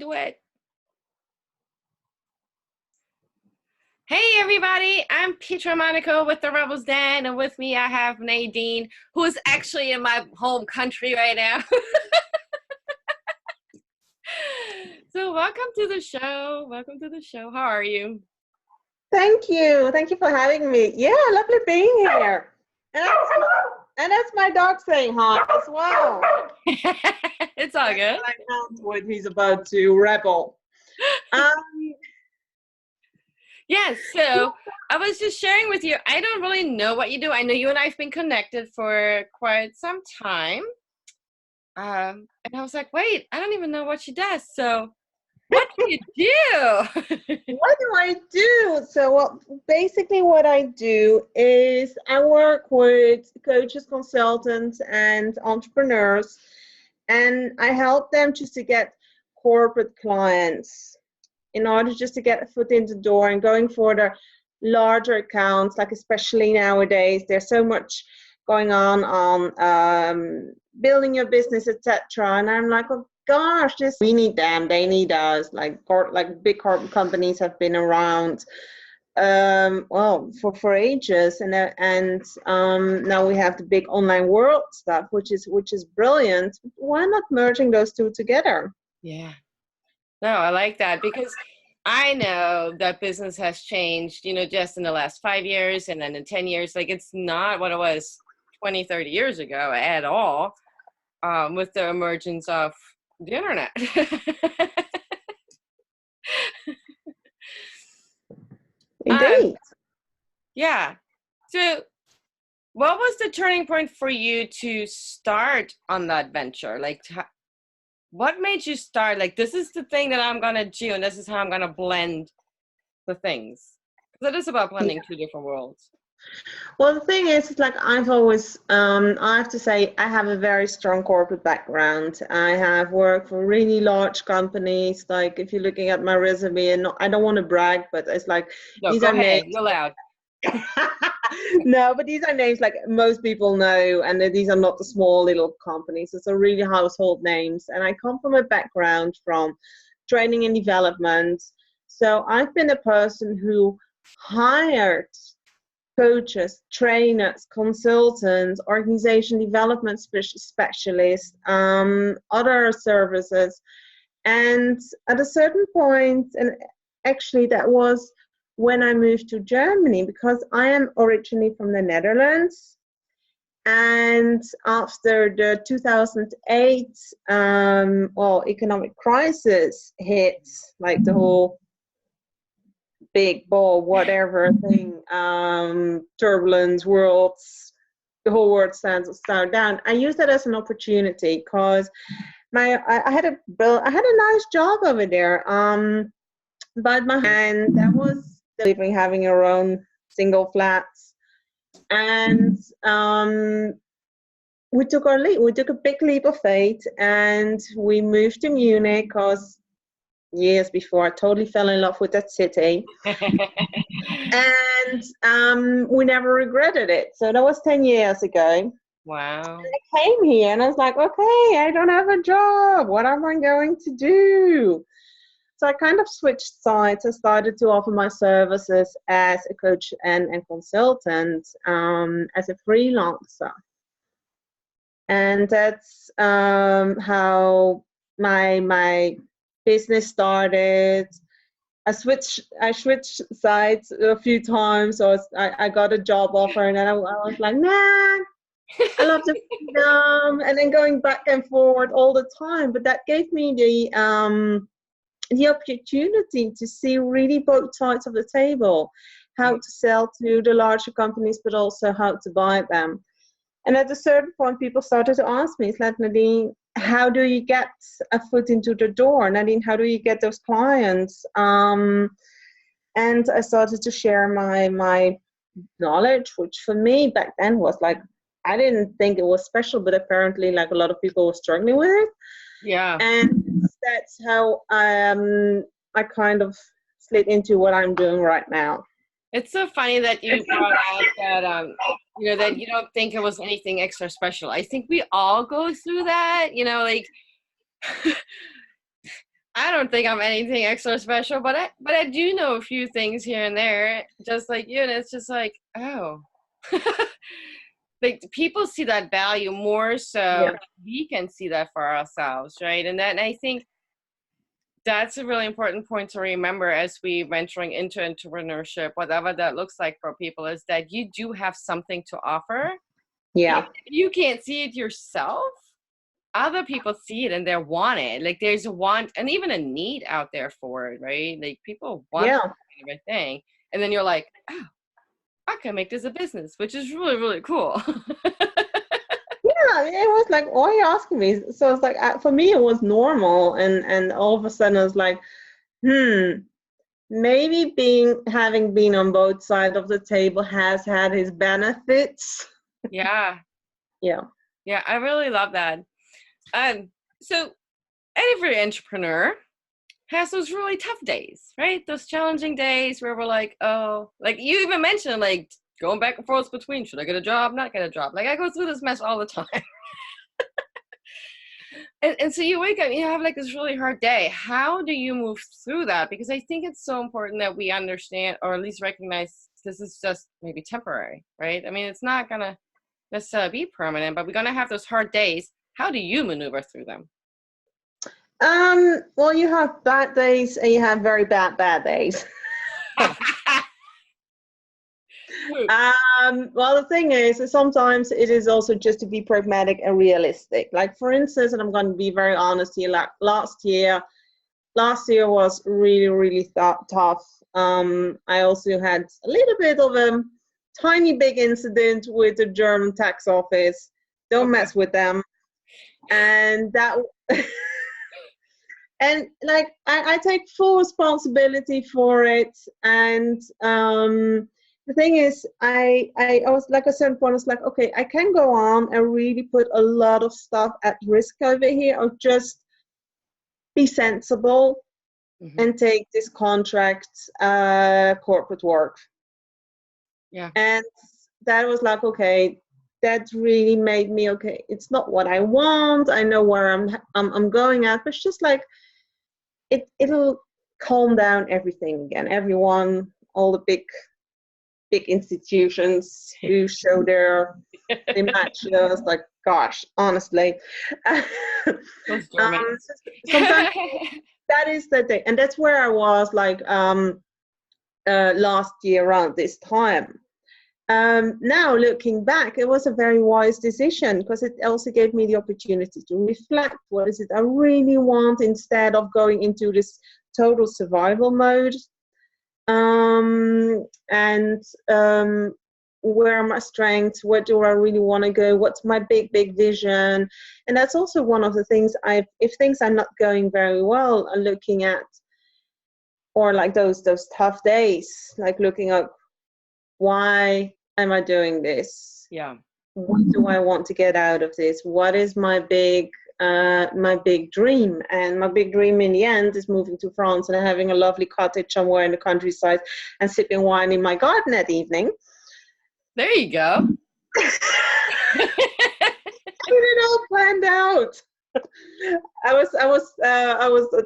Do it. Hey everybody, I'm Petra Monaco with the Rebels Den, and with me I have Nadine, who is actually in my home country right now. So welcome to the show. Welcome to the show. How are you? Thank you. Thank you for having me. Yeah, lovely being here. And that's my dog saying hi as well. It's all good. I know when he's about to rebel. Um, Yes, so I was just sharing with you, I don't really know what you do. I know you and I have been connected for quite some time. And I was like, wait, I don't even know what she does. So what do you do? what do I do? Basically what I do is I work with coaches, consultants, and entrepreneurs, and I help them just to get corporate clients in order just to get a foot in the door and going for the larger accounts, like especially nowadays, there's so much going on building your business, etc. And I'm like, oh gosh, we need them, they need us. Like big corporate companies have been around for ages, and now we have the big online world stuff, which is brilliant. Why not merging those two together? Yeah. No, I like that because I know that business has changed, just in the last 5 years and then in 10 years. Like, it's not what it was 20, 30 years ago at all, with the emergence of the internet. Indeed. Yeah. So what was the turning point for you to start on that venture? Like, what made you start? Like, this is the thing that I'm going to do, and this is how I'm going to blend the things. Because it is about blending two different worlds. Well, the thing is, it's like I've always, I have to say, I have a very strong corporate background. I have worked for really large companies. Like, if you're looking at my resume, and I don't want to brag, but it's like, No, these go are ahead. names. You're loud. No, but these are names like most people know, and these are not the small little companies. It's a really household names. And I come from a background from training and development. So I've been a person who hired coaches, trainers, consultants, organization development specialists, other services. And at a certain point, and actually that was when I moved to Germany, because I am originally from the Netherlands. And after the 2008 economic crisis hit, like the whole big ball, whatever thing, turbulence, worlds, the whole world stands down. I used that as an opportunity because I had a nice job over there. But and that was living, having your own single flats, and we took our leap. We took a big leap of faith, and we moved to Munich because years before I totally fell in love with that city. And we never regretted it. So that was 10 years ago. Wow. And I came here and I was like, okay, I don't have a job. What am I going to do? So I kind of switched sides. I started to offer my services as a coach and consultant, as a freelancer. And that's how my business started. I switched sides a few times. So I got a job offer, and then I was like, nah, I love the freedom, and then going back and forward all the time. But that gave me the opportunity to see really both sides of the table, how to sell to the larger companies, but also how to buy them. And at a certain point, people started to ask me, it's like, Nadine, how do you get a foot into the door? Nadine, how do you get those clients? And I started to share my knowledge, which for me back then was like, I didn't think it was special, but apparently like a lot of people were struggling with it. Yeah. And that's how I kind of slid into what I'm doing right now. It's so funny that you brought out that, that you don't think it was anything extra special. I think we all go through that, like, I don't think I'm anything extra special, but I do know a few things here and there, just like you, and it's just like, oh. Like people see that value more Yeah. so we can see that for ourselves, right? And then I think that's a really important point to remember as we venturing into entrepreneurship, whatever that looks like for people, is that you do have something to offer. Yeah. You can't see it yourself. Other people see it and they want it. Like there's a want and even a need out there for it, right? Like people want Yeah. that kind of a thing. And then you're like, oh, I can make this a business, which is really, really cool. Yeah, it was like, why are you asking me? So it's like, for me, it was normal. And all of a sudden I was like, maybe having been on both sides of the table has had its benefits. Yeah. Yeah. Yeah, I really love that. So every entrepreneur has those really tough days, right? Those challenging days where we're like, oh, like you even mentioned, like going back and forth between should I get a job, not get a job. Like I go through this mess all the time. And so you wake up, you have like this really hard day. How do you move through that? Because I think it's so important that we understand, or at least recognize, this is just maybe temporary, right? I mean, it's not gonna necessarily be permanent, but we're gonna have those hard days. How do you maneuver through them? Well, you have bad days and you have very bad days. Well, the thing is sometimes it is also just to be pragmatic and realistic. Like for instance, and I'm going to be very honest here, like last year was really, really tough. I also had a little bit of a tiny big incident with the German tax office. Don't mess with them. And that and like I take full responsibility for it. And the thing is, I was, like I said, I was like, okay, I can go on and really put a lot of stuff at risk over here, or just be sensible and take this contract corporate work. Yeah. And that was like, okay, that really made me, okay, it's not what I want. I know where I'm going at, but it's just like it'll calm down everything again. Everyone, all the big institutions who show they match us, like, gosh, honestly. Those Germans. Sometimes that is the thing, and that's where I was like last year around this time. Now looking back, it was a very wise decision, because it also gave me the opportunity to reflect, what is it I really want, instead of going into this total survival mode. Where are my strengths? Where do I really want to go? What's my big vision? And that's also one of the things if things are not going very well, I'm looking at, or like those tough days, like looking at, why am I doing this? Yeah. What do I want to get out of this? What is my big dream? And my big dream in the end is moving to France and having a lovely cottage somewhere in the countryside and sipping wine in my garden at evening. There you go. Having it all planned out. I was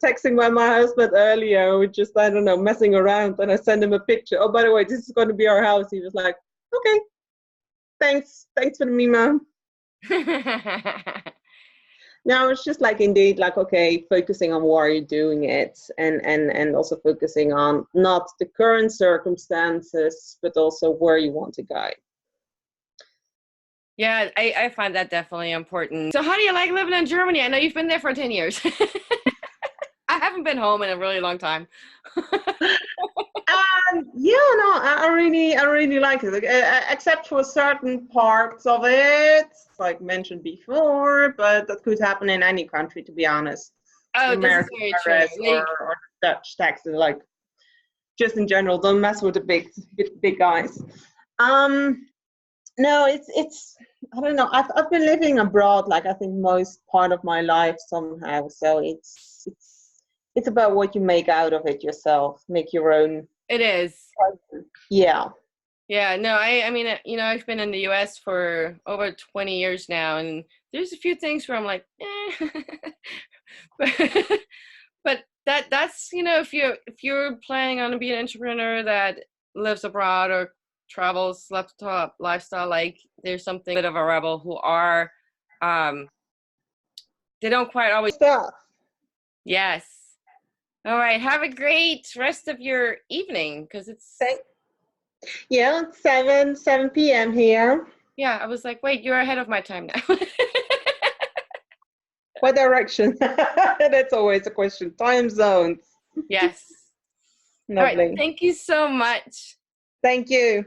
texting my husband earlier. We just, I don't know, messing around, and I sent him a picture. Oh, by the way, this is going to be our house. He was like, okay, thanks for the memo. Now it's just like, indeed, like, okay, focusing on why you're doing it, and also focusing on not the current circumstances, but also where you want to go. Yeah, I find that definitely important. So how do you like living in Germany? I know you've been there for 10 years. I haven't been home in a really long time. Yeah, no, I really like it, except for certain parts of it, like mentioned before, but that could happen in any country, to be honest. Oh, this is very true. Or Dutch taxes, like, just in general, don't mess with the big guys. No, it's I don't know. I've been living abroad, like, I think most part of my life somehow. So it's about what you make out of it yourself. Make your own. It is. Yeah. Yeah, no, I mean, I've been in the US for over 20 years now, and there's a few things where I'm like, but that's if you're planning on being an entrepreneur that lives abroad or travels laptop lifestyle, like there's something bit of a rebel who are they don't quite always. Stuff. Yes. All right. Have a great rest of your evening because it's. Yeah, it's 7 p.m. here. Yeah, I was like, wait, you're ahead of my time now. What direction? That's always a question. Time zones. Yes. Lovely. All right. Thank you so much. Thank you.